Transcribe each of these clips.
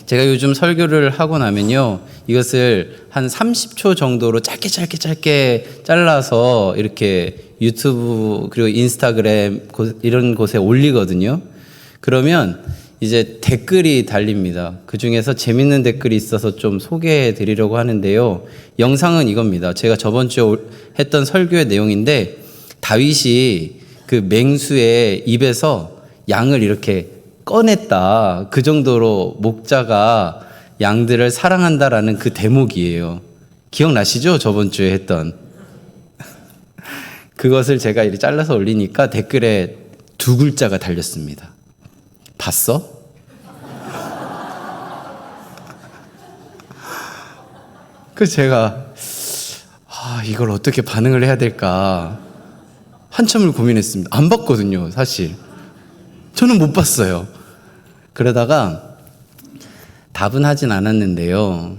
제가 요즘 설교를 하고 나면요, 이것을 한 30초 정도로 짧게 잘라서 이렇게 유튜브 그리고 인스타그램 이런 곳에 올리거든요. 그러면 이제 댓글이 달립니다. 그 중에서 재밌는 댓글이 있어서 좀 소개해 드리려고 하는데요. 영상은 이겁니다. 제가 저번 주에 했던 설교의 내용인데, 다윗이 그 맹수의 입에서 양을 이렇게 꺼냈다. 그 정도로 목자가 양들을 사랑한다라는 그 대목이에요. 기억나시죠? 저번 주에 했던. 그것을 제가 이렇게 잘라서 올리니까 댓글에 두 글자가 달렸습니다. 봤어? 그래서 제가 이걸 어떻게 반응을 해야 될까 한참을 고민했습니다. 안 봤거든요, 사실. 저는 못 봤어요. 그러다가 답은 하진 않았는데요.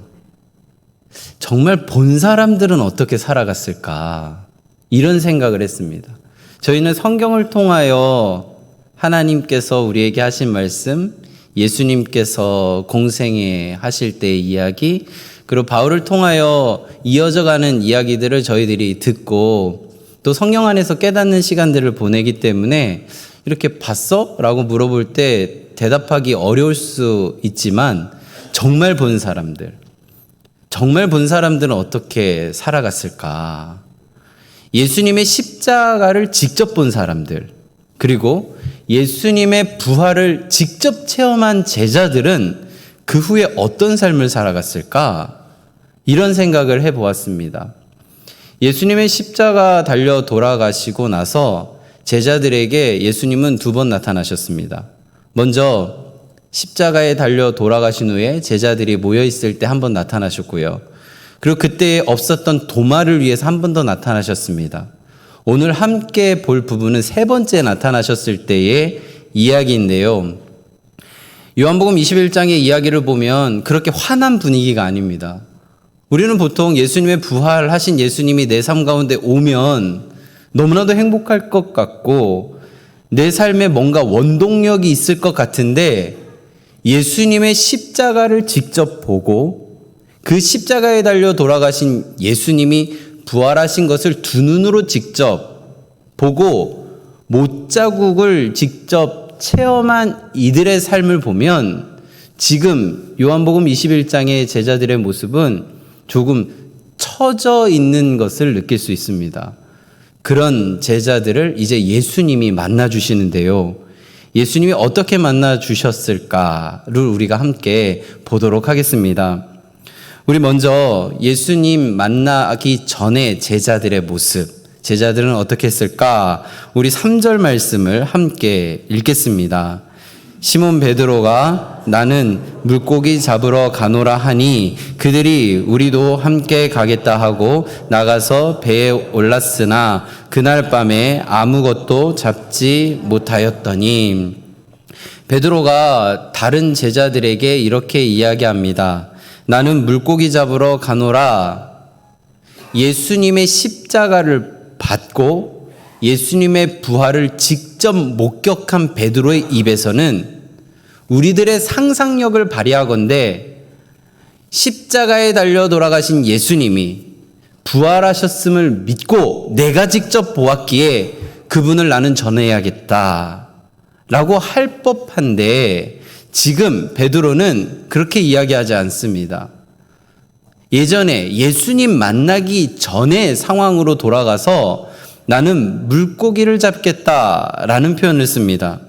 정말 본 사람들은 어떻게 살아갔을까? 이런 생각을 했습니다. 저희는 성경을 통하여 하나님께서 우리에게 하신 말씀, 예수님께서 공생애 하실 때의 이야기, 그리고 바울을 통하여 이어져 가는 이야기들을 저희들이 듣고 또 성령 안에서 깨닫는 시간들을 보내기 때문에 이렇게 봤어? 라고 물어볼 때 대답하기 어려울 수 있지만, 정말 본 사람들은 어떻게 살아갔을까? 예수님의 십자가를 직접 본 사람들, 그리고 예수님의 부활을 직접 체험한 제자들은 그 후에 어떤 삶을 살아갔을까? 이런 생각을 해보았습니다. 예수님의 십자가 달려 돌아가시고 나서 제자들에게 예수님은 두 번 나타나셨습니다. 먼저 십자가에 달려 돌아가신 후에 제자들이 모여있을 때 한 번 나타나셨고요. 그리고 그때 없었던 도마를 위해서 한 번 더 나타나셨습니다. 오늘 함께 볼 부분은 세 번째 나타나셨을 때의 이야기인데요. 요한복음 21장의 이야기를 보면 그렇게 환한 분위기가 아닙니다. 우리는 보통 예수님의 부활하신 예수님이 내 삶 가운데 오면 너무나도 행복할 것 같고 내 삶에 뭔가 원동력이 있을 것 같은데, 예수님의 십자가를 직접 보고 그 십자가에 달려 돌아가신 예수님이 부활하신 것을 두 눈으로 직접 보고 못자국을 직접 체험한 이들의 삶을 보면 지금 요한복음 21장의 제자들의 모습은 조금 처져 있는 것을 느낄 수 있습니다. 그런 제자들을 이제 예수님이 만나 주시는데요. 예수님이 어떻게 만나 주셨을까를 우리가 함께 보도록 하겠습니다. 우리 먼저 예수님 만나기 전에 제자들의 모습, 제자들은 어떻게 했을까? 우리 3절 말씀을 함께 읽겠습니다. 시몬 베드로가 나는 물고기 잡으러 가노라 하니 그들이 우리도 함께 가겠다 하고 나가서 배에 올랐으나 그날 밤에 아무것도 잡지 못하였더니, 베드로가 다른 제자들에게 이렇게 이야기합니다. 나는 물고기 잡으러 가노라. 예수님의 십자가를 받고 예수님의 부활을 직접 목격한 베드로의 입에서는 우리들의 상상력을 발휘하건대 십자가에 달려 돌아가신 예수님이 부활하셨음을 믿고 내가 직접 보았기에 그분을 나는 전해야겠다 라고 할 법한데, 지금 베드로는 그렇게 이야기하지 않습니다. 예전에 예수님 만나기 전의 상황으로 돌아가서 나는 물고기를 잡겠다라는 표현을 씁니다.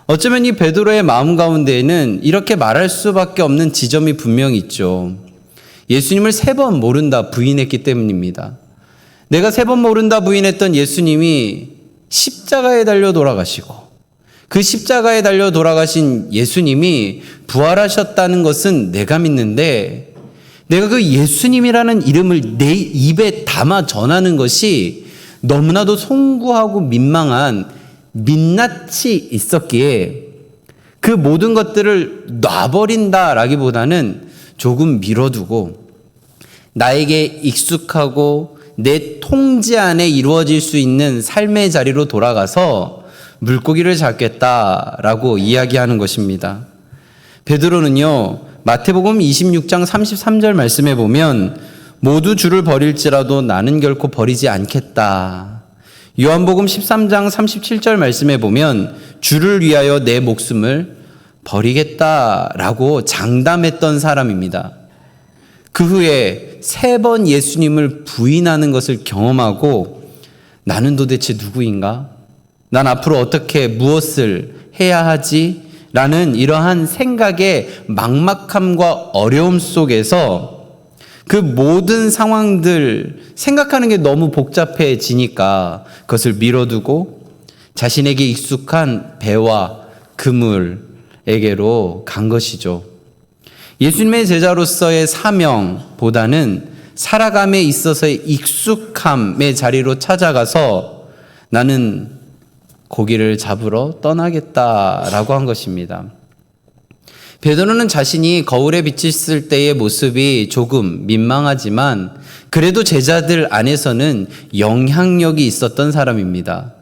어쩌면 이 베드로의 마음 가운데에는 이렇게 말할 수밖에 없는 지점이 분명히 있죠. 예수님을 3번 모른다 부인했기 때문입니다. 내가 3번 모른다 부인했던 예수님이 십자가에 달려 돌아가시고 그 십자가에 달려 돌아가신 예수님이 부활하셨다는 것은 내가 믿는데, 내가 그 예수님이라는 이름을 내 입에 담아 전하는 것이 너무나도 송구하고 민망한 민낯이 있었기에 그 모든 것들을 놔버린다라기보다는 조금 미뤄두고 나에게 익숙하고 내 통제 안에 이루어질 수 있는 삶의 자리로 돌아가서 물고기를 잡겠다라고 이야기하는 것입니다. 베드로는요, 마태복음 26장 33절 말씀에 보면 모두 주를 버릴지라도 나는 결코 버리지 않겠다. 요한복음 13장 37절 말씀에 보면 주를 위하여 내 목숨을 버리겠다라고 장담했던 사람입니다. 그 후에 3번 예수님을 부인하는 것을 경험하고 나는 도대체 누구인가? 난 앞으로 어떻게 무엇을 해야 하지? 라는 이러한 생각의 막막함과 어려움 속에서 그 모든 상황들 생각하는 게 너무 복잡해지니까 그것을 미뤄두고 자신에게 익숙한 배와 그물에게로 간 것이죠. 예수님의 제자로서의 사명보다는 살아감에 있어서의 익숙함의 자리로 찾아가서 나는 고기를 잡으러 떠나겠다라고 한 것입니다. 베드로는 자신이 거울에 비쳤을 때의 모습이 조금 민망하지만 그래도 제자들 안에서는 영향력이 있었던 사람입니다.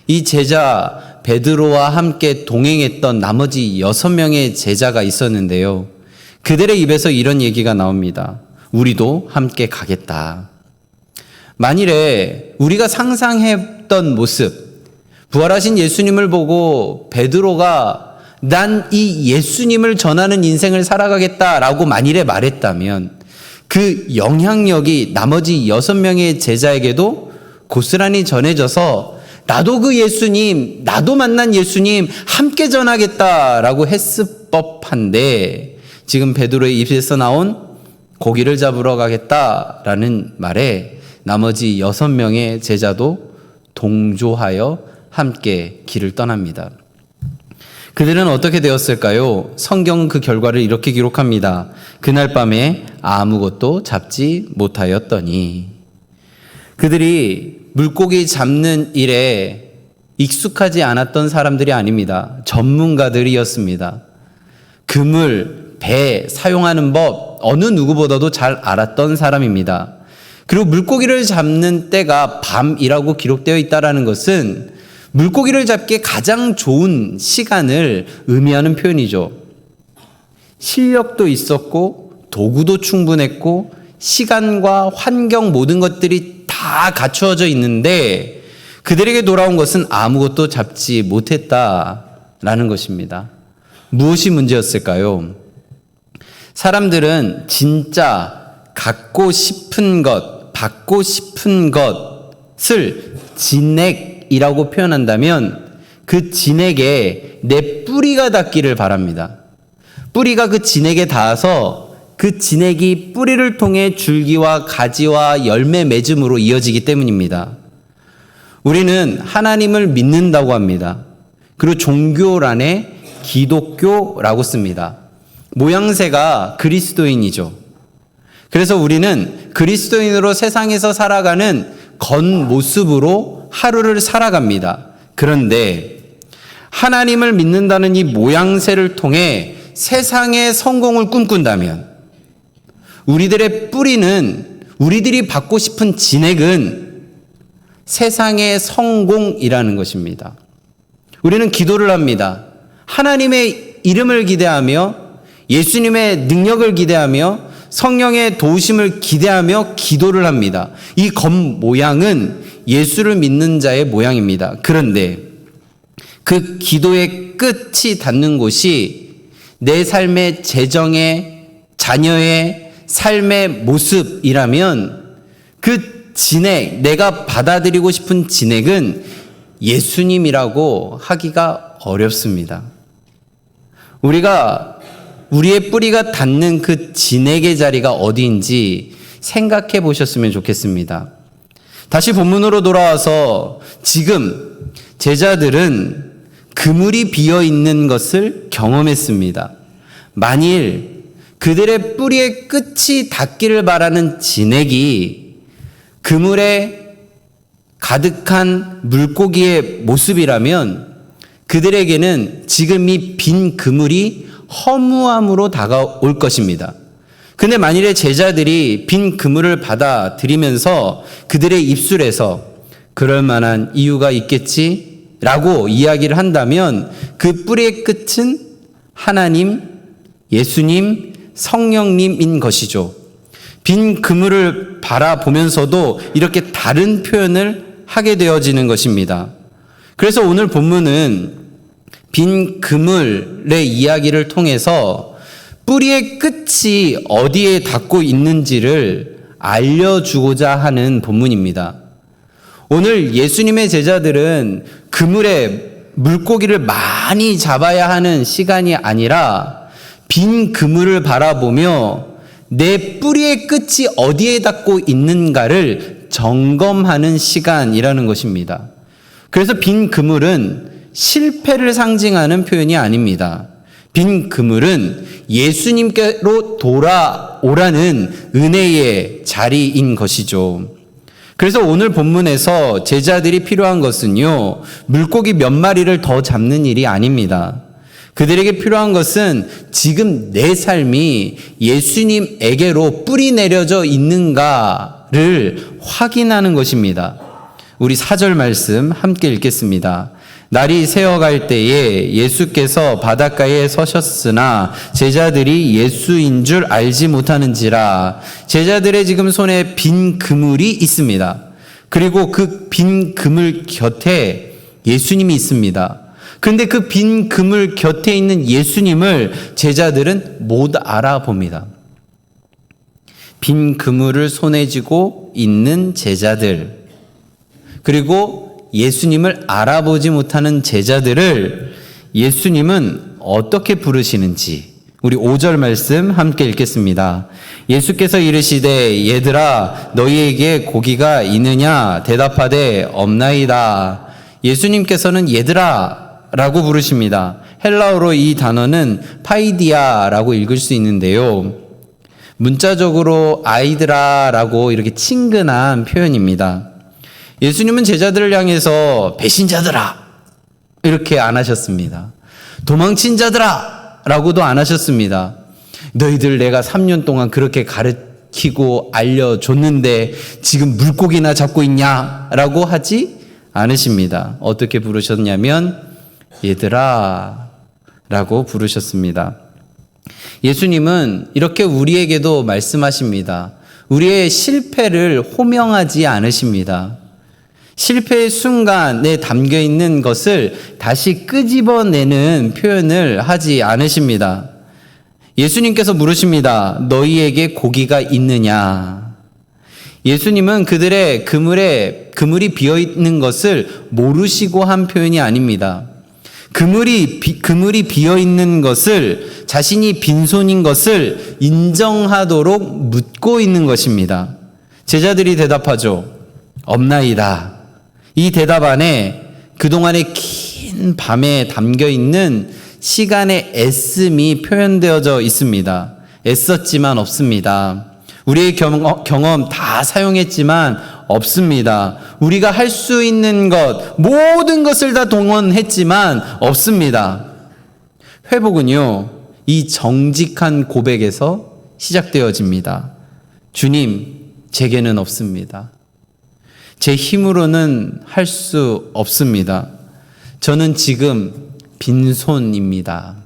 이 제자 베드로와 함께 동행했던 나머지 6명의 제자가 있었는데요. 그들의 입에서 이런 얘기가 나옵니다. 우리도 함께 가겠다. 만일에 우리가 상상했던 모습, 부활하신 예수님을 보고 베드로가 난 이 예수님을 전하는 인생을 살아가겠다라고 만일에 말했다면 그 영향력이 나머지 6명의 제자에게도 고스란히 전해져서 나도 그 예수님, 나도 만난 예수님 함께 전하겠다라고 했을 법한데 지금 베드로의 입에서 나온 고기를 잡으러 가겠다라는 말에 나머지 6명의 제자도 동조하여 함께 길을 떠납니다. 그들은 어떻게 되었을까요? 성경은 그 결과를 이렇게 기록합니다. 그날 밤에 아무것도 잡지 못하였더니. 그들이 물고기 잡는 일에 익숙하지 않았던 사람들이 아닙니다. 전문가들이었습니다. 그물, 배 사용하는 법 어느 누구보다도 잘 알았던 사람입니다. 그리고 물고기를 잡는 때가 밤이라고 기록되어 있다는 것은 물고기를 잡기에 가장 좋은 시간을 의미하는 표현이죠. 실력도 있었고 도구도 충분했고 시간과 환경 모든 것들이 다 갖추어져 있는데 그들에게 돌아온 것은 아무것도 잡지 못했다라는 것입니다. 무엇이 문제였을까요? 사람들은 진짜 갖고 싶은 것, 받고 싶은 것을 진액이라고 표현한다면 그 진액에 내 뿌리가 닿기를 바랍니다. 뿌리가 그 진액에 닿아서 그 진액이 뿌리를 통해 줄기와 가지와 열매 맺음으로 이어지기 때문입니다. 우리는 하나님을 믿는다고 합니다. 그리고 종교란에 기독교라고 씁니다. 모양새가 그리스도인이죠. 그래서 우리는 그리스도인으로 세상에서 살아가는 겉모습으로 하루를 살아갑니다. 그런데 하나님을 믿는다는 이 모양새를 통해 세상의 성공을 꿈꾼다면 우리들의 뿌리는 우리들이 받고 싶은 진액은 세상의 성공이라는 것입니다. 우리는 기도를 합니다. 하나님의 이름을 기대하며 예수님의 능력을 기대하며 성령의 도우심을 기대하며 기도를 합니다. 이 겉모양은 예수를 믿는 자의 모양입니다. 그런데 그 기도의 끝이 닿는 곳이 내 삶의 재정의 자녀의 삶의 모습이라면 그 진액, 내가 받아들이고 싶은 진액은 예수님이라고 하기가 어렵습니다. 우리가 우리의 뿌리가 닿는 그 진액의 자리가 어디인지 생각해 보셨으면 좋겠습니다. 다시 본문으로 돌아와서 지금 제자들은 그물이 비어 있는 것을 경험했습니다. 만일 그들의 뿌리의 끝이 닿기를 바라는 진액이 그물에 가득한 물고기의 모습이라면 그들에게는 지금 이 빈 그물이 허무함으로 다가올 것입니다. 근데 만일에 제자들이 빈 그물을 받아들이면서 그들의 입술에서 그럴 만한 이유가 있겠지라고 이야기를 한다면 그 뿌리의 끝은 하나님, 예수님, 성령님인 것이죠. 빈 그물을 바라보면서도 이렇게 다른 표현을 하게 되어지는 것입니다. 그래서 오늘 본문은 빈 그물의 이야기를 통해서 뿌리의 끝이 어디에 닿고 있는지를 알려주고자 하는 본문입니다. 오늘 예수님의 제자들은 그물에 물고기를 많이 잡아야 하는 시간이 아니라 빈 그물을 바라보며 내 뿌리의 끝이 어디에 닿고 있는가를 점검하는 시간이라는 것입니다. 그래서 빈 그물은 실패를 상징하는 표현이 아닙니다. 빈 그물은 예수님께로 돌아오라는 은혜의 자리인 것이죠. 그래서 오늘 본문에서 제자들이 필요한 것은요, 물고기 몇 마리를 더 잡는 일이 아닙니다. 그들에게 필요한 것은 지금 내 삶이 예수님에게로 뿌리 내려져 있는가를 확인하는 것입니다. 우리 4절 말씀 함께 읽겠습니다. 날이 새어갈 때에 예수께서 바닷가에 서셨으나 제자들이 예수인 줄 알지 못하는지라. 제자들의 지금 손에 빈 그물이 있습니다. 그리고 그 빈 그물 곁에 예수님이 있습니다. 그런데 그 빈 그물 곁에 있는 예수님을 제자들은 못 알아봅니다. 빈 그물을 손에 쥐고 있는 제자들, 그리고 예수님을 알아보지 못하는 제자들을 예수님은 어떻게 부르시는지 우리 5절 말씀 함께 읽겠습니다. 예수께서 이르시되 얘들아 너희에게 고기가 있느냐 대답하되 없나이다. 예수님께서는 얘들아 라고 부르십니다. 헬라어로 이 단어는 파이디아라고 읽을 수 있는데요. 문자적으로 아이들아라고 이렇게 친근한 표현입니다. 예수님은 제자들을 향해서 배신자들아 이렇게 안 하셨습니다. 도망친 자들아 라고도 안 하셨습니다. 너희들 내가 3년 동안 그렇게 가르치고 알려줬는데 지금 물고기나 잡고 있냐 라고 하지 않으십니다. 어떻게 부르셨냐면 얘들아 라고 부르셨습니다. 예수님은 이렇게 우리에게도 말씀하십니다. 우리의 실패를 호명하지 않으십니다. 실패의 순간에 담겨 있는 것을 다시 끄집어내는 표현을 하지 않으십니다. 예수님께서 물으십니다. 너희에게 고기가 있느냐? 예수님은 그들의 그물이 비어 있는 것을 모르시고 한 표현이 아닙니다. 그물이 비어 있는 것을 자신이 빈손인 것을 인정하도록 묻고 있는 것입니다. 제자들이 대답하죠. 없나이다. 이 대답 안에 그동안의 긴 밤에 담겨 있는 시간의 애씀이 표현되어져 있습니다. 애썼지만 없습니다. 우리의 경험 다 사용했지만 없습니다. 우리가 할 수 있는 것, 모든 것을 다 동원했지만 없습니다. 회복은요, 이 정직한 고백에서 시작되어집니다. 주님, 제게는 없습니다. 제 힘으로는 할 수 없습니다. 저는 지금 빈손입니다.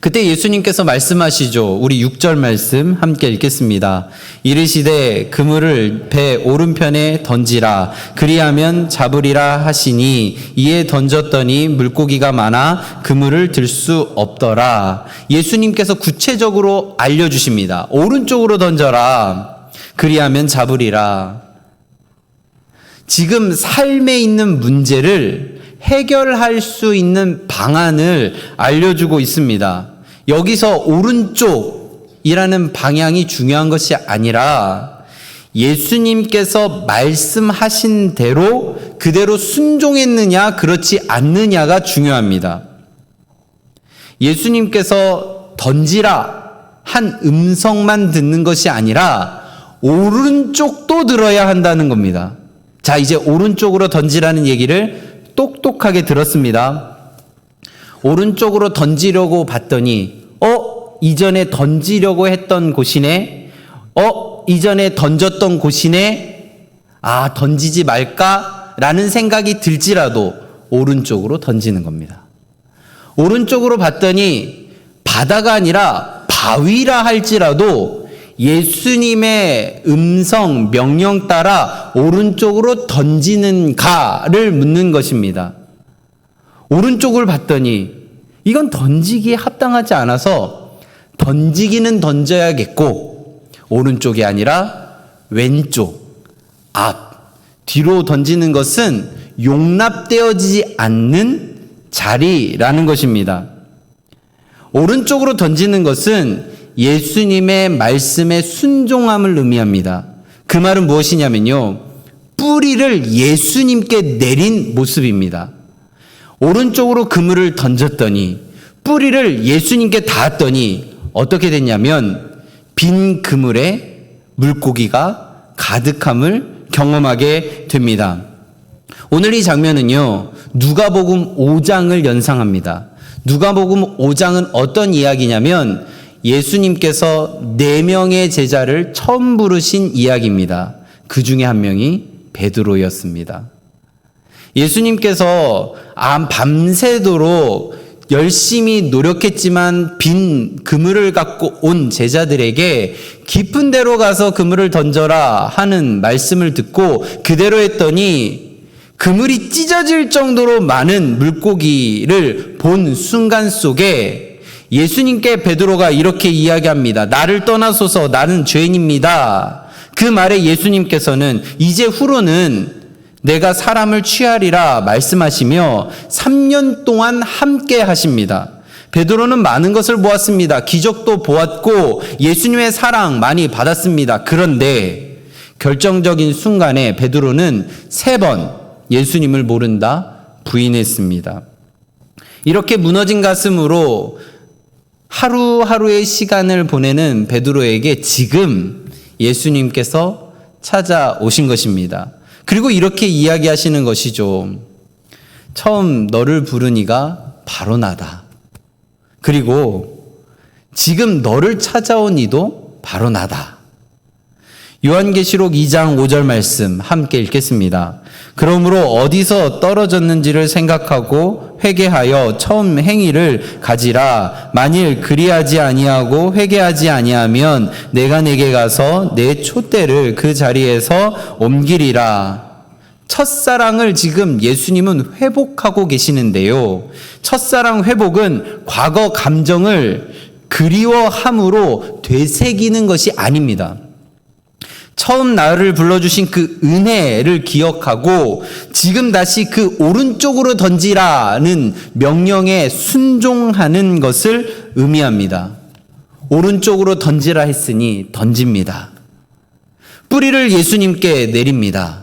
그때 예수님께서 말씀하시죠. 우리 6절 말씀 함께 읽겠습니다. 이르시되 그물을 배 오른편에 던지라. 그리하면 잡으리라 하시니 이에 던졌더니 물고기가 많아 그물을 들 수 없더라. 예수님께서 구체적으로 알려주십니다. 오른쪽으로 던져라. 그리하면 잡으리라. 지금 삶에 있는 문제를 해결할 수 있는 방안을 알려주고 있습니다. 여기서 오른쪽이라는 방향이 중요한 것이 아니라 예수님께서 말씀하신 대로 그대로 순종했느냐 그렇지 않느냐가 중요합니다. 예수님께서 던지라 한 음성만 듣는 것이 아니라 오른쪽도 들어야 한다는 겁니다. 자, 이제 오른쪽으로 던지라는 얘기를 똑똑하게 들었습니다. 오른쪽으로 던지려고 봤더니 이전에 던지려고 했던 곳이네. 이전에 던졌던 곳이네. 던지지 말까라는 생각이 들지라도 오른쪽으로 던지는 겁니다. 오른쪽으로 봤더니 바다가 아니라 바위라 할지라도 예수님의 음성, 명령 따라 오른쪽으로 던지는가를 묻는 것입니다. 오른쪽을 봤더니 이건 던지기에 합당하지 않아서 던지기는 던져야겠고 오른쪽이 아니라 왼쪽, 앞, 뒤로 던지는 것은 용납되어지지 않는 자리라는 것입니다. 오른쪽으로 던지는 것은 예수님의 말씀에 순종함을 의미합니다. 그 말은 무엇이냐면요, 뿌리를 예수님께 내린 모습입니다. 오른쪽으로 그물을 던졌더니 뿌리를 예수님께 닿았더니 어떻게 됐냐면 빈 그물에 물고기가 가득함을 경험하게 됩니다. 오늘 이 장면은요, 누가복음 5장을 연상합니다. 누가복음 5장은 어떤 이야기냐면 예수님께서 4명의 제자를 처음 부르신 이야기입니다. 그 중에 한 명이 베드로였습니다. 예수님께서 밤새도록 열심히 노력했지만 빈 그물을 갖고 온 제자들에게 깊은 데로 가서 그물을 던져라 하는 말씀을 듣고 그대로 했더니 그물이 찢어질 정도로 많은 물고기를 본 순간 속에 예수님께 베드로가 이렇게 이야기합니다. 나를 떠나소서, 나는 죄인입니다. 그 말에 예수님께서는 이제 후로는 내가 사람을 취하리라 말씀하시며 3년 동안 함께 하십니다. 베드로는 많은 것을 보았습니다. 기적도 보았고 예수님의 사랑 많이 받았습니다. 그런데 결정적인 순간에 베드로는 3번 예수님을 모른다 부인했습니다. 이렇게 무너진 가슴으로 하루하루의 시간을 보내는 베드로에게 지금 예수님께서 찾아오신 것입니다. 그리고 이렇게 이야기하시는 것이죠. 처음 너를 부르니가 바로 나다. 그리고 지금 너를 찾아온 이도 바로 나다. 요한계시록 2장 5절 말씀 함께 읽겠습니다. 그러므로 어디서 떨어졌는지를 생각하고 회개하여 처음 행위를 가지라. 만일 그리하지 아니하고 회개하지 아니하면 내가 내게 가서 내 촛대를 그 자리에서 옮기리라. 첫사랑을 지금 예수님은 회복하고 계시는데요. 첫사랑 회복은 과거 감정을 그리워함으로 되새기는 것이 아닙니다. 처음 나를 불러주신 그 은혜를 기억하고 지금 다시 그 오른쪽으로 던지라는 명령에 순종하는 것을 의미합니다. 오른쪽으로 던지라 했으니 던집니다. 뿌리를 예수님께 내립니다.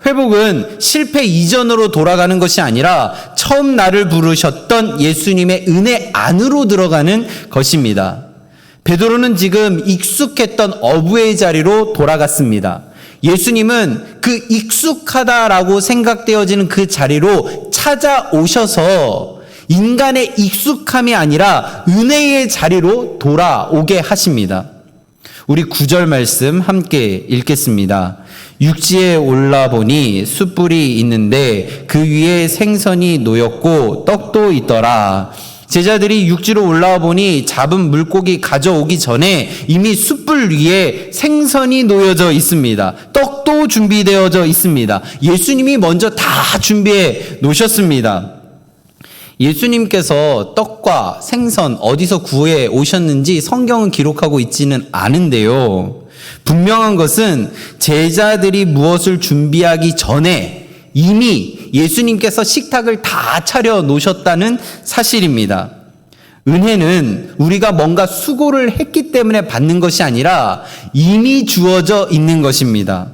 회복은 실패 이전으로 돌아가는 것이 아니라 처음 나를 부르셨던 예수님의 은혜 안으로 들어가는 것입니다. 베드로는 지금 익숙했던 어부의 자리로 돌아갔습니다. 예수님은 그 익숙하다라고 생각되어지는 그 자리로 찾아오셔서 인간의 익숙함이 아니라 은혜의 자리로 돌아오게 하십니다. 우리 9절 말씀 함께 읽겠습니다. 육지에 올라보니 숯불이 있는데 그 위에 생선이 놓였고 떡도 있더라. 제자들이 육지로 올라와 보니 잡은 물고기 가져오기 전에 이미 숯불 위에 생선이 놓여져 있습니다. 떡도 준비되어져 있습니다. 예수님이 먼저 다 준비해 놓으셨습니다. 예수님께서 떡과 생선 어디서 구해 오셨는지 성경은 기록하고 있지는 않은데요. 분명한 것은 제자들이 무엇을 준비하기 전에 이미 예수님께서 식탁을 다 차려 놓으셨다는 사실입니다. 은혜는 우리가 뭔가 수고를 했기 때문에 받는 것이 아니라 이미 주어져 있는 것입니다.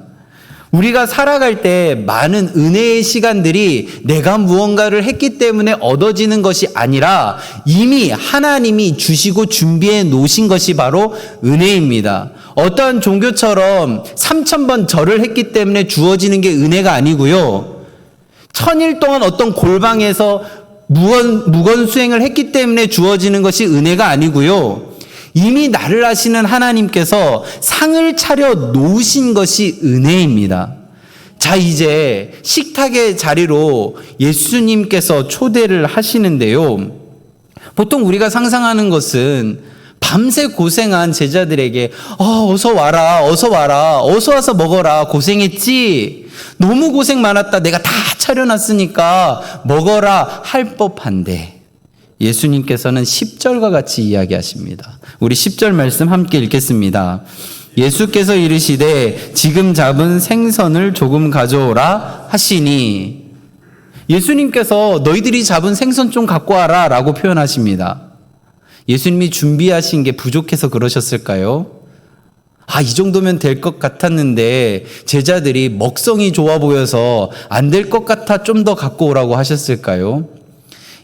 우리가 살아갈 때 많은 은혜의 시간들이 내가 무언가를 했기 때문에 얻어지는 것이 아니라 이미 하나님이 주시고 준비해 놓으신 것이 바로 은혜입니다. 어떠한 종교처럼 3000번 절을 했기 때문에 주어지는 게 은혜가 아니고요. 1000일 동안 어떤 골방에서 무건 수행을 했기 때문에 주어지는 것이 은혜가 아니고요. 이미 나를 아시는 하나님께서 상을 차려 놓으신 것이 은혜입니다. 자, 이제 식탁의 자리로 예수님께서 초대를 하시는데요. 보통 우리가 상상하는 것은 밤새 고생한 제자들에게 어서 와라, 어서 와라, 어서 와서 먹어라, 고생했지? 너무 고생 많았다, 내가 다 차려놨으니까 먹어라 할 법한데, 예수님께서는 10절과 같이 이야기하십니다. 우리 10절 말씀 함께 읽겠습니다. 예수께서 이르시되 지금 잡은 생선을 조금 가져오라 하시니, 예수님께서 너희들이 잡은 생선 좀 갖고 와라 라고 표현하십니다. 예수님이 준비하신 게 부족해서 그러셨을까요? 이 정도면 될 것 같았는데 제자들이 먹성이 좋아 보여서 안 될 것 같아 좀 더 갖고 오라고 하셨을까요?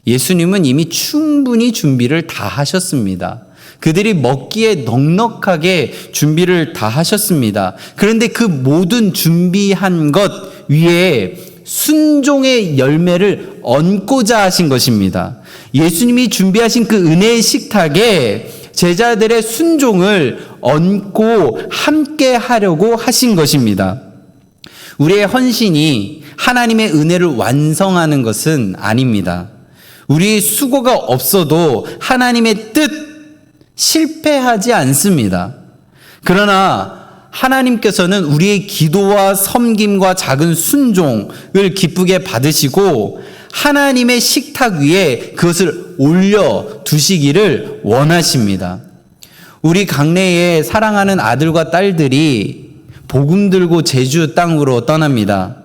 예수님은 이미 충분히 준비를 다 하셨습니다. 그들이 먹기에 넉넉하게 준비를 다 하셨습니다. 그런데 그 모든 준비한 것 위에 순종의 열매를 얹고자 하신 것입니다. 예수님이 준비하신 그 은혜의 식탁에 제자들의 순종을 얹고 함께 하려고 하신 것입니다. 우리의 헌신이 하나님의 은혜를 완성하는 것은 아닙니다. 우리의 수고가 없어도 하나님의 뜻 실패하지 않습니다. 그러나 하나님께서는 우리의 기도와 섬김과 작은 순종을 기쁘게 받으시고 하나님의 식탁 위에 그것을 올려 두시기를 원하십니다. 우리 강내에 사랑하는 아들과 딸들이 복음 들고 제주 땅으로 떠납니다.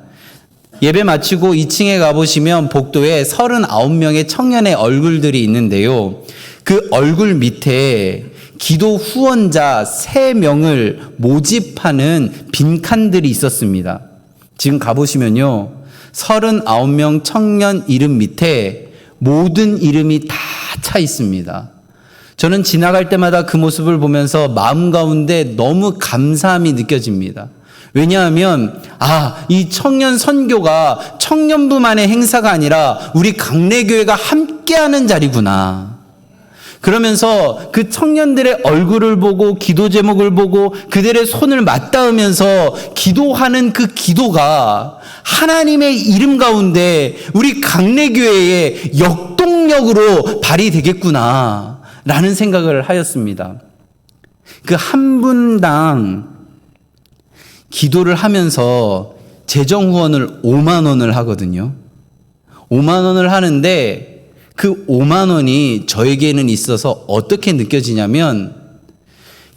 예배 마치고 2층에 가보시면 복도에 39명의 청년의 얼굴들이 있는데요. 그 얼굴 밑에 기도 후원자 3명을 모집하는 빈칸들이 있었습니다. 지금 가보시면요, 39명 청년 이름 밑에 모든 이름이 다 차 있습니다. 저는 지나갈 때마다 그 모습을 보면서 마음 가운데 너무 감사함이 느껴집니다. 왜냐하면 이 청년 선교가 청년부만의 행사가 아니라 우리 강내교회가 함께하는 자리구나. 그러면서 그 청년들의 얼굴을 보고 기도 제목을 보고 그들의 손을 맞닿으면서 기도하는 그 기도가 하나님의 이름 가운데 우리 강내교회의 역동력으로 발휘되겠구나 라는 생각을 하였습니다. 그 한 분당 기도를 하면서 재정 후원을 5만 원을 하거든요. 5만 원을 하는데 그 5만 원이 저에게는 있어서 어떻게 느껴지냐면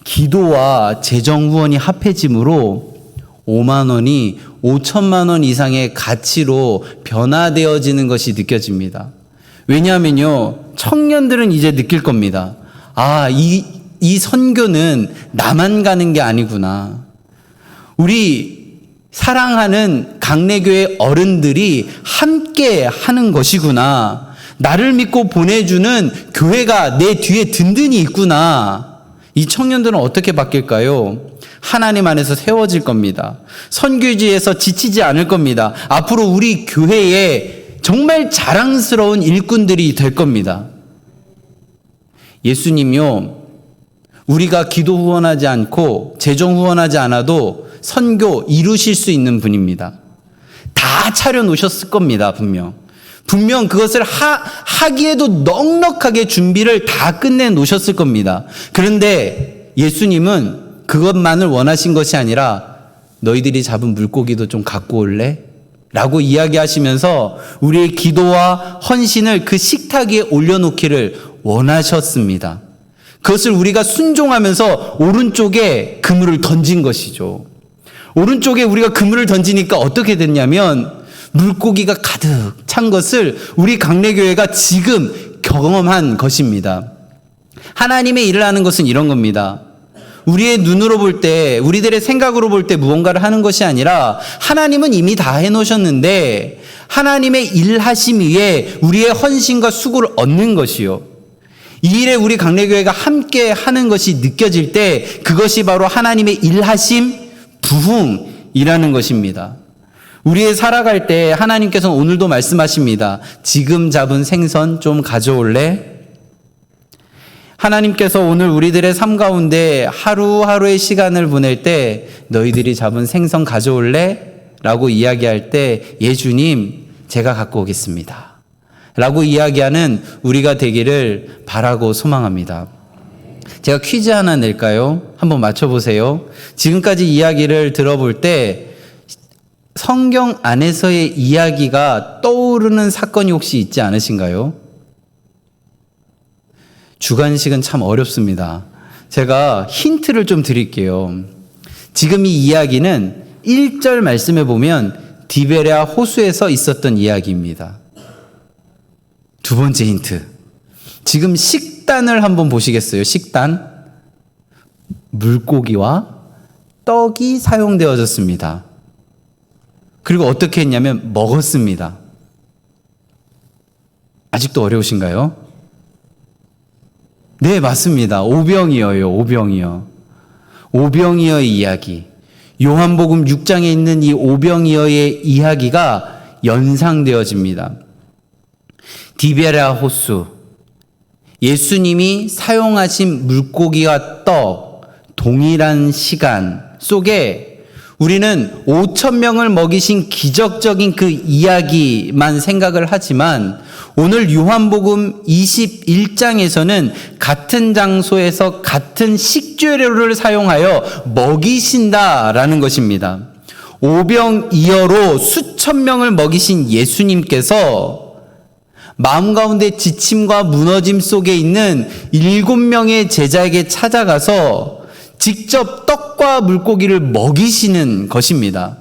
기도와 재정 후원이 합해짐으로 5만 원이 5천만 원 이상의 가치로 변화되어지는 것이 느껴집니다. 왜냐하면요, 청년들은 이제 느낄 겁니다. 이 선교는 나만 가는 게 아니구나. 우리 사랑하는 강내교회 어른들이 함께 하는 것이구나. 나를 믿고 보내주는 교회가 내 뒤에 든든히 있구나. 이 청년들은 어떻게 바뀔까요? 하나님 안에서 세워질 겁니다. 선교지에서 지치지 않을 겁니다. 앞으로 우리 교회에 정말 자랑스러운 일꾼들이 될 겁니다. 예수님요, 우리가 기도 후원하지 않고 재정 후원하지 않아도 선교 이루실 수 있는 분입니다. 다 차려놓으셨을 겁니다. 분명 그것을 하기에도 넉넉하게 준비를 다 끝내놓으셨을 겁니다. 그런데 예수님은 그것만을 원하신 것이 아니라 너희들이 잡은 물고기도 좀 갖고 올래? 라고 이야기하시면서 우리의 기도와 헌신을 그 식탁 위에 올려놓기를 원하셨습니다. 그것을 우리가 순종하면서 오른쪽에 그물을 던진 것이죠. 오른쪽에 우리가 그물을 던지니까 어떻게 됐냐면 물고기가 가득 찬 것을 우리 강내교회가 지금 경험한 것입니다. 하나님의 일을 하는 것은 이런 겁니다. 우리의 눈으로 볼 때, 우리들의 생각으로 볼 때 무언가를 하는 것이 아니라 하나님은 이미 다 해놓으셨는데 하나님의 일하심 위에 우리의 헌신과 수고를 얻는 것이요. 이 일에 우리 강내교회가 함께 하는 것이 느껴질 때 그것이 바로 하나님의 일하심, 부흥이라는 것입니다. 우리의 살아갈 때 하나님께서는 오늘도 말씀하십니다. 지금 잡은 생선 좀 가져올래? 하나님께서 오늘 우리들의 삶 가운데 하루하루의 시간을 보낼 때 너희들이 잡은 생선 가져올래? 라고 이야기할 때 예수님 제가 갖고 오겠습니다. 라고 이야기하는 우리가 되기를 바라고 소망합니다. 제가 퀴즈 하나 낼까요? 한번 맞춰보세요. 지금까지 이야기를 들어볼 때 성경 안에서의 이야기가 떠오르는 사건이 혹시 있지 않으신가요? 주관식은 참 어렵습니다. 제가 힌트를 좀 드릴게요. 지금 이 이야기는 1절 말씀에 보면 디베랴 호수에서 있었던 이야기입니다. 두 번째 힌트. 지금 식단을 한번 보시겠어요? 식단. 물고기와 떡이 사용되어졌습니다. 그리고 어떻게 했냐면 먹었습니다. 아직도 어려우신가요? 네, 맞습니다. 오병이어요. 오병이어. 오병이어의 이야기. 요한복음 6장에 있는 이 오병이어의 이야기가 연상되어집니다. 디베랴 호수, 예수님이 사용하신 물고기와 떡, 동일한 시간 속에 우리는 5,000명을 먹이신 기적적인 그 이야기만 생각을 하지만 오늘 요한복음 21장에서는 같은 장소에서 같은 식재료를 사용하여 먹이신다라는 것입니다. 오병이어로 수천 명을 먹이신 예수님께서 마음 가운데 지침과 무너짐 속에 있는 7명의 제자에게 찾아가서 직접 떡과 물고기를 먹이시는 것입니다.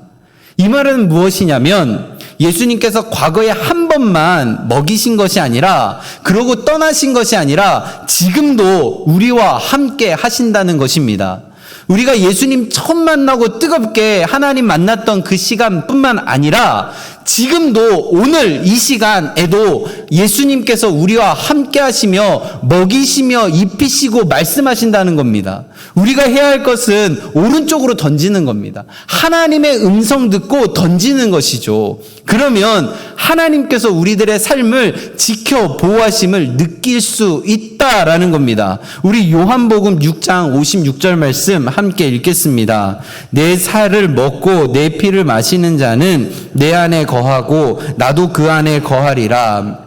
이 말은 무엇이냐면 예수님께서 과거에 한 번만 먹이신 것이 아니라 그러고 떠나신 것이 아니라 지금도 우리와 함께 하신다는 것입니다. 우리가 예수님 처음 만나고 뜨겁게 하나님 만났던 그 시간뿐만 아니라 지금도 오늘 이 시간에도 예수님께서 우리와 함께 하시며 먹이시며 입히시고 말씀하신다는 겁니다. 우리가 해야 할 것은 오른쪽으로 던지는 겁니다. 하나님의 음성 듣고 던지는 것이죠. 그러면 하나님께서 우리들의 삶을 지켜 보호하심을 느낄 수 있다라는 겁니다. 우리 요한복음 6장 56절 말씀 함께 읽겠습니다. 내 살을 먹고 내 피를 마시는 자는 내 안에 거하고 나도 그 안에 거하리라.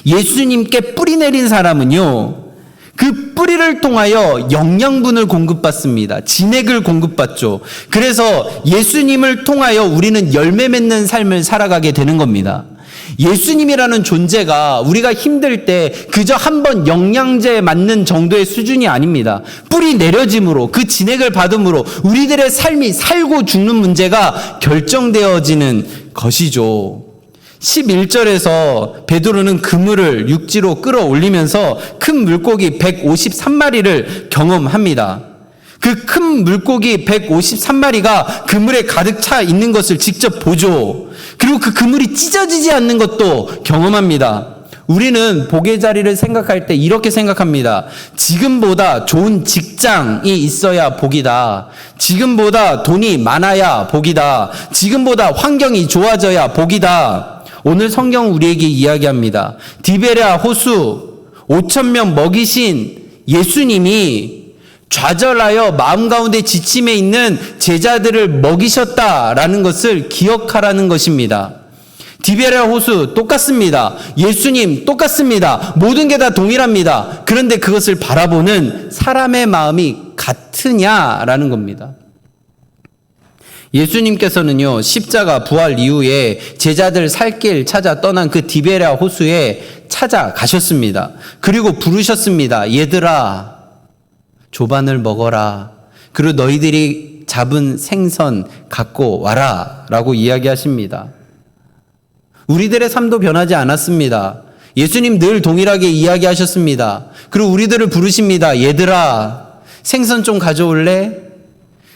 예수님께 뿌리 내린 사람은요, 그 뿌리를 통하여 영양분을 공급받습니다. 진액을 공급받죠. 그래서 예수님을 통하여 우리는 열매 맺는 삶을 살아가게 되는 겁니다. 예수님이라는 존재가 우리가 힘들 때 그저 한번 영양제 맞는 정도의 수준이 아닙니다. 뿌리 내려짐으로 그 진액을 받음으로 우리들의 삶이 살고 죽는 문제가 결정되어지는 것이죠. 11절에서 베드로는 그물을 육지로 끌어올리면서 큰 물고기 153마리를 경험합니다. 그 큰 물고기 153마리가 그물에 가득 차 있는 것을 직접 보죠. 그리고 그 그물이 찢어지지 않는 것도 경험합니다. 우리는 복의 자리를 생각할 때 이렇게 생각합니다. 지금보다 좋은 직장이 있어야 복이다. 지금보다 돈이 많아야 복이다. 지금보다 환경이 좋아져야 복이다. 오늘 성경 우리에게 이야기합니다. 디베랴 호수 5,000명 먹이신 예수님이 좌절하여 마음 가운데 지침에 있는 제자들을 먹이셨다라는 것을 기억하라는 것입니다. 디베랴 호수 똑같습니다. 예수님 똑같습니다. 모든 게 다 동일합니다. 그런데 그것을 바라보는 사람의 마음이 같으냐라는 겁니다. 예수님께서는요, 십자가 부활 이후에 제자들 살 길 찾아 떠난 그 디베랴 호수에 찾아가셨습니다. 그리고 부르셨습니다. 얘들아, 조반을 먹어라. 그리고 너희들이 잡은 생선 갖고 와라. 라고 이야기하십니다. 우리들의 삶도 변하지 않았습니다. 예수님 늘 동일하게 이야기하셨습니다. 그리고 우리들을 부르십니다. 얘들아, 생선 좀 가져올래?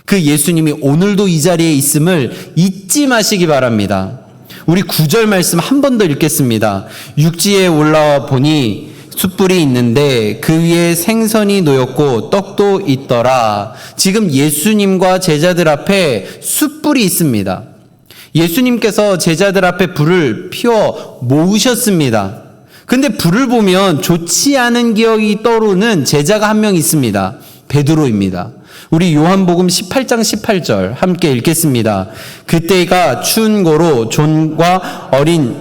그 예수님이 오늘도 이 자리에 있음을 잊지 마시기 바랍니다. 우리 9절 말씀 한 번 더 읽겠습니다. 육지에 올라와 보니 숯불이 있는데 그 위에 생선이 놓였고 떡도 있더라. 지금 예수님과 제자들 앞에 숯불이 있습니다. 예수님께서 제자들 앞에 불을 피워 모으셨습니다. 근데 불을 보면 좋지 않은 기억이 떠오르는 제자가 한 명 있습니다. 베드로입니다. 우리 요한복음 18장 18절 함께 읽겠습니다. 그때가 추운 고로 존과 어린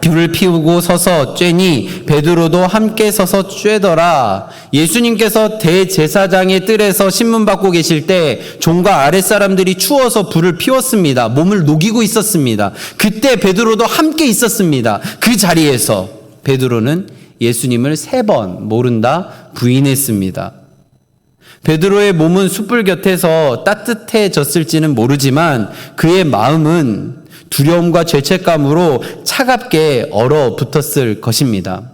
불을 피우고 서서 쬐니 베드로도 함께 서서 쬐더라. 예수님께서 대제사장의 뜰에서 신문 받고 계실 때 종과 아랫사람들이 추워서 불을 피웠습니다. 몸을 녹이고 있었습니다. 그때 베드로도 함께 있었습니다. 그 자리에서 베드로는 예수님을 3번 모른다 부인했습니다. 베드로의 몸은 숯불 곁에서 따뜻해졌을지는 모르지만 그의 마음은 두려움과 죄책감으로 차갑게 얼어붙었을 것입니다.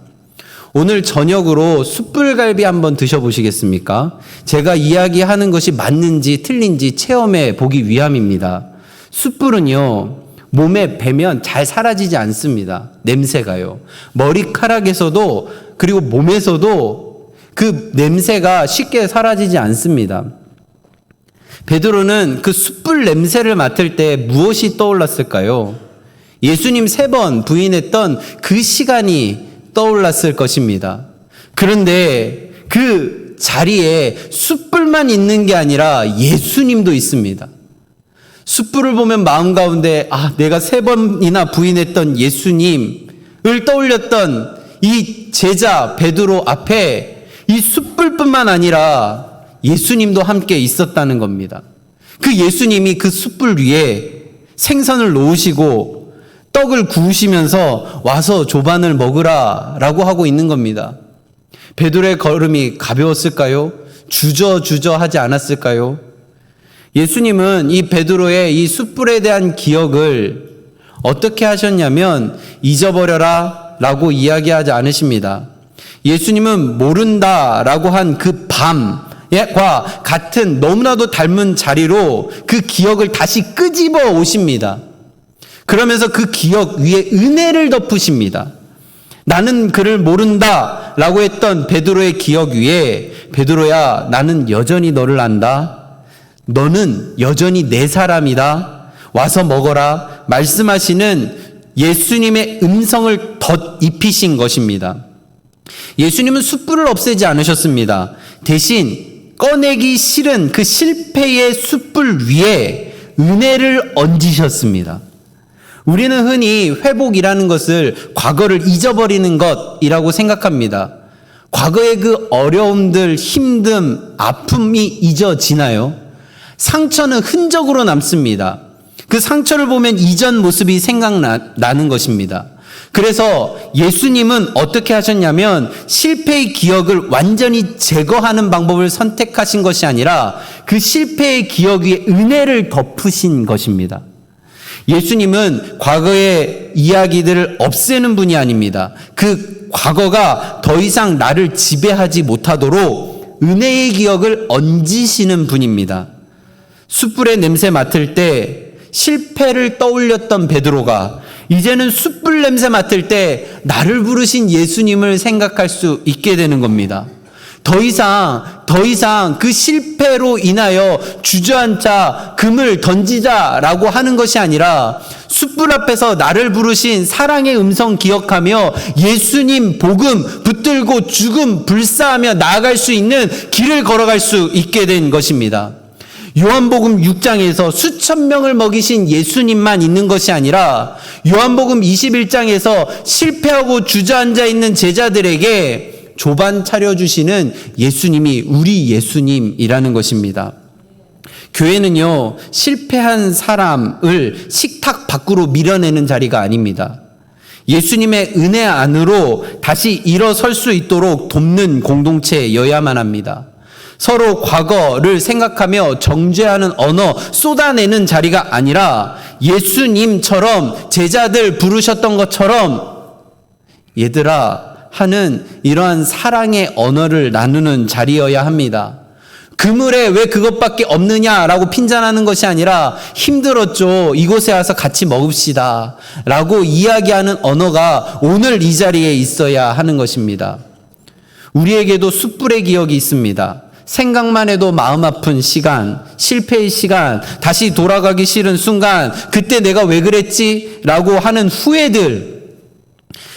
오늘 저녁으로 숯불갈비 한번 드셔보시겠습니까? 제가 이야기하는 것이 맞는지 틀린지 체험해 보기 위함입니다. 숯불은요, 몸에 배면 잘 사라지지 않습니다. 냄새가요. 머리카락에서도 그리고 몸에서도 그 냄새가 쉽게 사라지지 않습니다. 베드로는 그 숯불 냄새를 맡을 때 무엇이 떠올랐을까요? 예수님 3번 부인했던 그 시간이 떠올랐을 것입니다. 그런데 그 자리에 숯불만 있는 게 아니라 예수님도 있습니다. 숯불을 보면 마음 가운데 내가 3번이나 부인했던 예수님을 떠올렸던 이 제자 베드로 앞에 이 숯불뿐만 아니라 예수님도 함께 있었다는 겁니다. 그 예수님이 그 숯불 위에 생선을 놓으시고 떡을 구우시면서 와서 조반을 먹으라 라고 하고 있는 겁니다. 베드로의 걸음이 가벼웠을까요? 주저주저 하지 않았을까요? 예수님은 이 베드로의 이 숯불에 대한 기억을 어떻게 하셨냐면 잊어버려라 라고 이야기하지 않으십니다. 예수님은 모른다 라고 한 그 밤과 같은 너무나도 닮은 자리로 그 기억을 다시 끄집어 오십니다. 그러면서 그 기억 위에 은혜를 덮으십니다. 나는 그를 모른다 라고 했던 베드로의 기억 위에 베드로야 나는 여전히 너를 안다. 너는 여전히 내 사람이다. 와서 먹어라. 말씀하시는 예수님의 음성을 덧입히신 것입니다. 예수님은 숯불을 없애지 않으셨습니다. 대신 꺼내기 싫은 그 실패의 숯불 위에 은혜를 얹으셨습니다. 우리는 흔히 회복이라는 것을 과거를 잊어버리는 것이라고 생각합니다. 과거의 그 어려움들, 힘듦, 아픔이 잊어지나요? 상처는 흔적으로 남습니다. 그 상처를 보면 이전 모습이 생각나는 것입니다. 그래서 예수님은 어떻게 하셨냐면 실패의 기억을 완전히 제거하는 방법을 선택하신 것이 아니라 그 실패의 기억 위에 은혜를 덮으신 것입니다. 예수님은 과거의 이야기들을 없애는 분이 아닙니다. 그 과거가 더 이상 나를 지배하지 못하도록 은혜의 기억을 얹으시는 분입니다. 숯불의 냄새 맡을 때 실패를 떠올렸던 베드로가 이제는 숯불 냄새 맡을 때 나를 부르신 예수님을 생각할 수 있게 되는 겁니다. 더 이상 그 실패로 인하여 주저앉아 금을 던지자라고 하는 것이 아니라 숯불 앞에서 나를 부르신 사랑의 음성 기억하며 예수님 복음 붙들고 죽음 불사하며 나아갈 수 있는 길을 걸어갈 수 있게 된 것입니다. 요한복음 6장에서 수천 명을 먹이신 예수님만 있는 것이 아니라 요한복음 21장에서 실패하고 주저앉아 있는 제자들에게 조반 차려주시는 예수님이 우리 예수님이라는 것입니다. 교회는요, 실패한 사람을 식탁 밖으로 밀어내는 자리가 아닙니다. 예수님의 은혜 안으로 다시 일어설 수 있도록 돕는 공동체여야만 합니다. 서로 과거를 생각하며 정죄하는 언어 쏟아내는 자리가 아니라 예수님처럼 제자들 부르셨던 것처럼 얘들아 하는 이러한 사랑의 언어를 나누는 자리여야 합니다. 그물에 왜 그것밖에 없느냐라고 핀잔하는 것이 아니라 힘들었죠. 이곳에 와서 같이 먹읍시다 라고 이야기하는 언어가 오늘 이 자리에 있어야 하는 것입니다. 우리에게도 숯불의 기억이 있습니다. 생각만 해도 마음 아픈 시간, 실패의 시간, 다시 돌아가기 싫은 순간, 그때 내가 왜 그랬지? 라고 하는 후회들,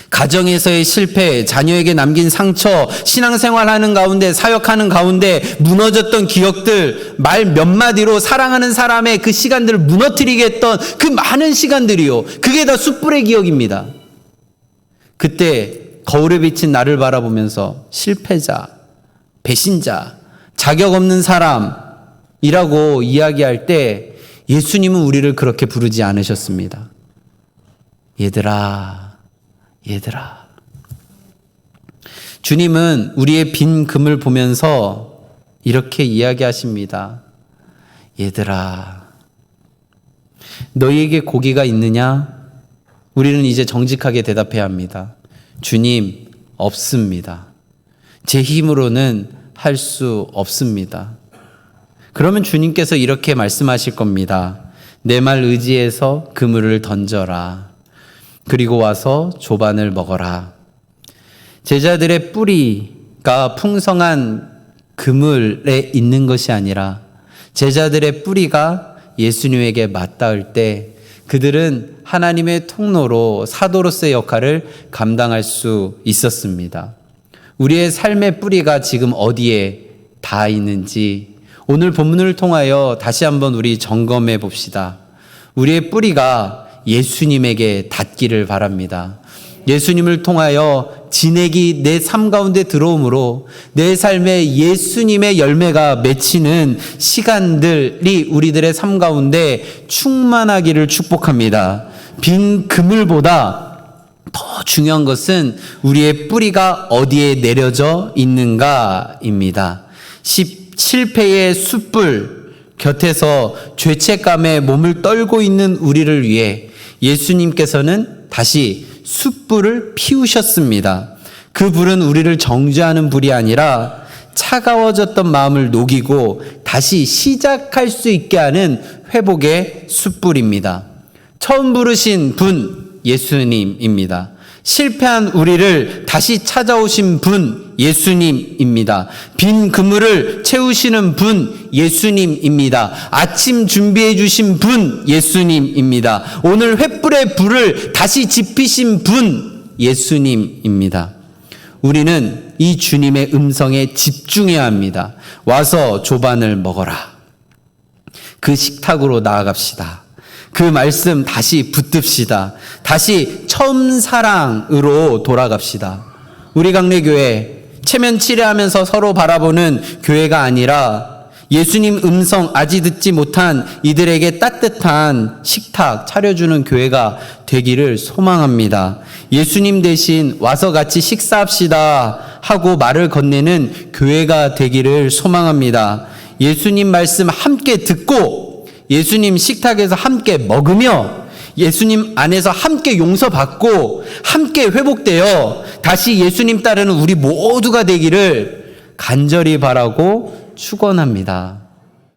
가정에서의 실패, 자녀에게 남긴 상처, 신앙생활하는 가운데, 사역하는 가운데 무너졌던 기억들, 말 몇 마디로 사랑하는 사람의 그 시간들을 무너뜨리게 했던 그 많은 시간들이요. 그게 다 숯불의 기억입니다. 그때 거울에 비친 나를 바라보면서 실패자, 배신자, 자격 없는 사람이라고 이야기할 때 예수님은 우리를 그렇게 부르지 않으셨습니다. 얘들아, 얘들아. 주님은 우리의 빈 금을 보면서 이렇게 이야기하십니다. 얘들아, 너희에게 고기가 있느냐? 우리는 이제 정직하게 대답해야 합니다. 주님, 없습니다. 제 힘으로는 할 수 없습니다. 그러면 주님께서 이렇게 말씀하실 겁니다. 내 말 의지해서 그물을 던져라. 그리고 와서 조반을 먹어라. 제자들의 뿌리가 풍성한 그물에 있는 것이 아니라 제자들의 뿌리가 예수님에게 맞닿을 때 그들은 하나님의 통로로 사도로서의 역할을 감당할 수 있었습니다. 우리의 삶의 뿌리가 지금 어디에 닿아 있는지 오늘 본문을 통하여 다시 한번 우리 점검해 봅시다. 우리의 뿌리가 예수님에게 닿기를 바랍니다. 예수님을 통하여 진액이 내 삶 가운데 들어오므로 내 삶에 예수님의 열매가 맺히는 시간들이 우리들의 삶 가운데 충만하기를 축복합니다. 빈 그물보다 더 중요한 것은 우리의 뿌리가 어디에 내려져 있는가입니다. 실패의 숯불 곁에서 죄책감에 몸을 떨고 있는 우리를 위해 예수님께서는 다시 숯불을 피우셨습니다. 그 불은 우리를 정죄하는 불이 아니라 차가워졌던 마음을 녹이고 다시 시작할 수 있게 하는 회복의 숯불입니다. 처음 부르신 분 예수님입니다. 실패한 우리를 다시 찾아오신 분 예수님입니다. 빈 그물을 채우시는 분 예수님입니다. 아침 준비해 주신 분 예수님입니다. 오늘 횃불의 불을 다시 지피신 분 예수님입니다. 우리는 이 주님의 음성에 집중해야 합니다. 와서 조반을 먹어라. 그 식탁으로 나아갑시다. 그 말씀 다시 붙듭시다. 다시 처음 사랑으로 돌아갑시다. 우리 강례교회 체면 치레하면서 서로 바라보는 교회가 아니라 예수님 음성 아직 듣지 못한 이들에게 따뜻한 식탁 차려주는 교회가 되기를 소망합니다. 예수님 대신 와서 같이 식사합시다 하고 말을 건네는 교회가 되기를 소망합니다. 예수님 말씀 함께 듣고 예수님 식탁에서 함께 먹으며 예수님 안에서 함께 용서받고 함께 회복되어 다시 예수님 따르는 우리 모두가 되기를 간절히 바라고 축원합니다.